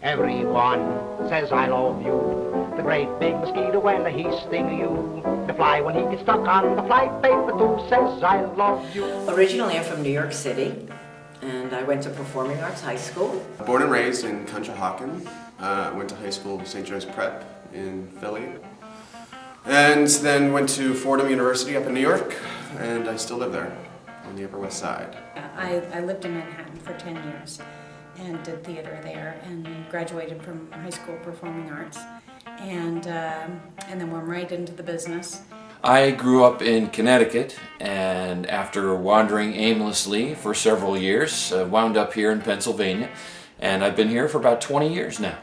Everyone says I love you. The great big mosquito when he stings you. The fly when he gets stuck on the fly paper too says I love you. Originally I'm from New York City, and I went to Performing Arts High School. Born and raised in Conshohocken. Went to high school, St. Joe's Prep in Philly. And then went to Fordham University up in New York, and I still live there on the Upper West Side. I lived in Manhattan for 10 years and did theater there and graduated from high school performing arts and then went right into the business. I grew up in Connecticut, and after wandering aimlessly for several years, wound up here in Pennsylvania, and I've been here for about 20 years now.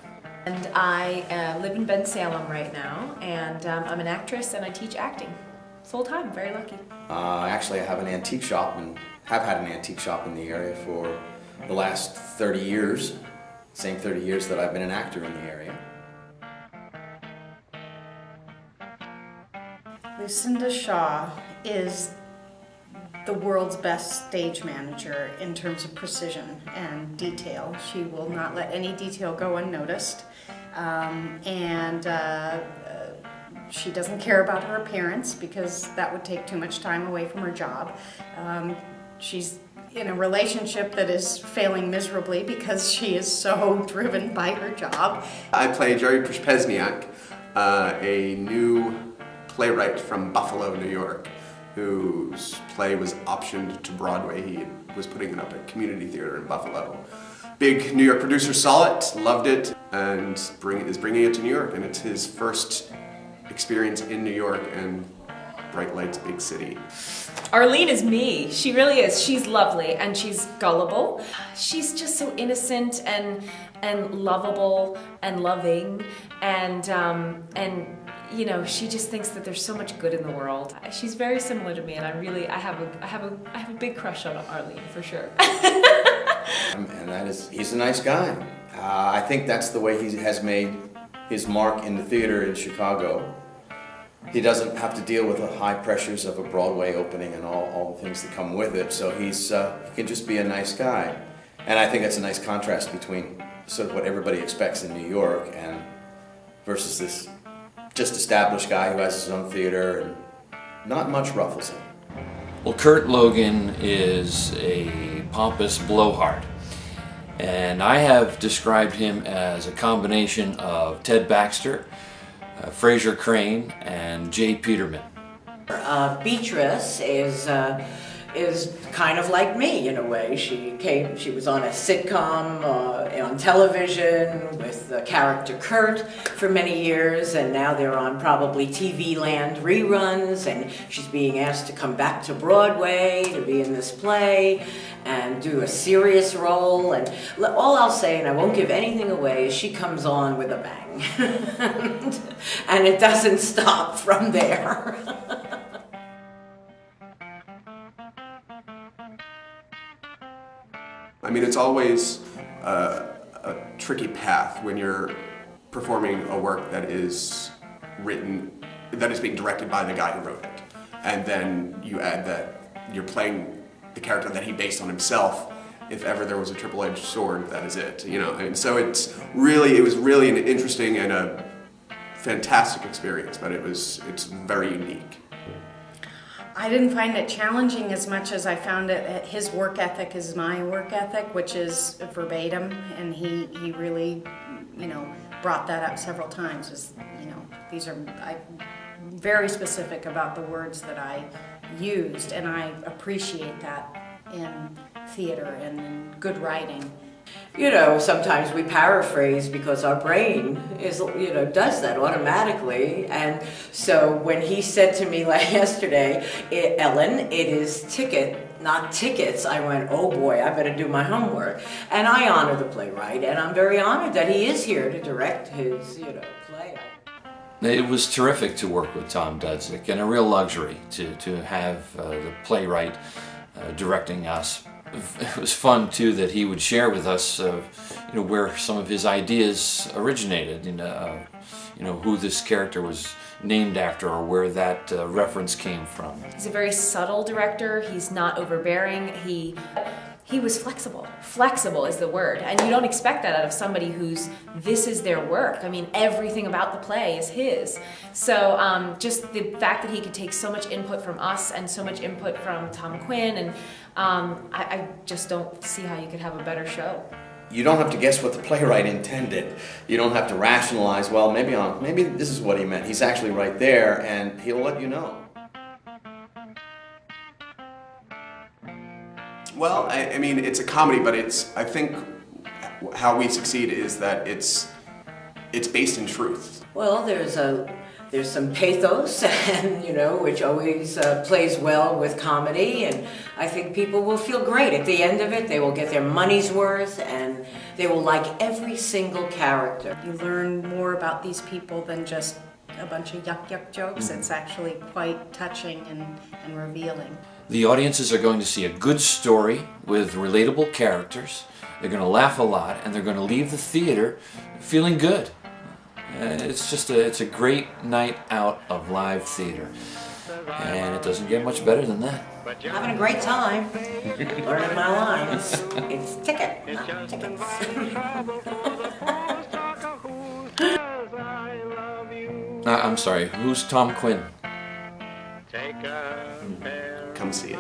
And I live in Bensalem right now, and I'm an actress and I teach acting full-time. Very lucky. Actually, I have an antique shop and have had an antique shop in the area for the last 30 years. Same 30 years that I've been an actor in the area. Lucinda Shaw is the world's best stage manager in terms of precision and detail. She will not let any detail go unnoticed. She doesn't care about her appearance because that would take too much time away from her job. She's in a relationship that is failing miserably because she is so driven by her job. I play Jerry Przypesniak, a new playwright from Buffalo, New York, whose play was optioned to Broadway. He was putting it up at Community Theater in Buffalo. Big New York producer saw it, loved it, and is bringing it to New York, and it's his first experience in New York and bright lights, big city. Arlene is me. She really is. She's lovely and she's gullible. She's just so innocent and lovable and loving and you know, she just thinks that there's so much good in the world. She's very similar to me, and I have a big crush on Arlene for sure. And that is, he's a nice guy. I think that's the way he has made his mark in the theater in Chicago. He doesn't have to deal with the high pressures of a Broadway opening and all the things that come with it, so he can just be a nice guy. And I think that's a nice contrast between sort of what everybody expects in New York and versus this just established guy who has his own theater and not much ruffles him. Well, Kurt Logan is a pompous blowhard, and I have described him as a combination of Ted Baxter, Fraser Crane, and Jay Peterman. Beatrice is kind of like me in a way. She was on a sitcom on television with the character Kurt for many years, and now they're on probably TV Land reruns, and she's being asked to come back to Broadway to be in this play and do a serious role. And all I'll say, and I won't give anything away, is she comes on with a bang. And it doesn't stop from there. I mean, it's always a tricky path when you're performing a work that is being directed by the guy who wrote it. And then you add that you're playing the character that he based on himself. If ever there was a triple-edged sword, that is it, you know. And so it was really an interesting and a fantastic experience, but it's very unique. I didn't find it challenging as much as I found it. His work ethic is my work ethic, which is verbatim, and he really, you know, brought that up several times. Is, you know, I'm very specific about the words that I used, and I appreciate that in theater and in good writing. You know, sometimes we paraphrase because our brain does that automatically. And so when he said to me yesterday, Ellen, it is ticket, not tickets, I went, oh boy, I better do my homework. And I honor the playwright, and I'm very honored that he is here to direct his, play. It was terrific to work with Tom Dudzick, and a real luxury to have the playwright directing us. It was fun too that he would share with us, where some of his ideas originated, who this character was named after or where that reference came from. He's a very subtle director. He's not overbearing. He he was flexible. Flexible is the word. And you don't expect that out of somebody this is their work. I mean, everything about the play is his. So just the fact that he could take so much input from us and so much input from Tom Quinn, and I just don't see how you could have a better show. You don't have to guess what the playwright intended. You don't have to rationalize, well, maybe this is what he meant. He's actually right there, and he'll let you know. Well, I mean, it's a comedy, but I think how we succeed is that it's based in truth. Well, there's some pathos, and which always plays well with comedy, and I think people will feel great at the end of it. They will get their money's worth, and they will like every single character. You learn more about these people than just a bunch of yuck jokes. It's actually quite touching and revealing. The audiences are going to see a good story with relatable characters. They're going to laugh a lot, and they're going to leave the theater feeling good. It's a great night out of live theater, and it doesn't get much better than that. Having a great time, learning my lines. It's ticket, not tickets. I'm sorry, who's Tom Quinn? Come see it.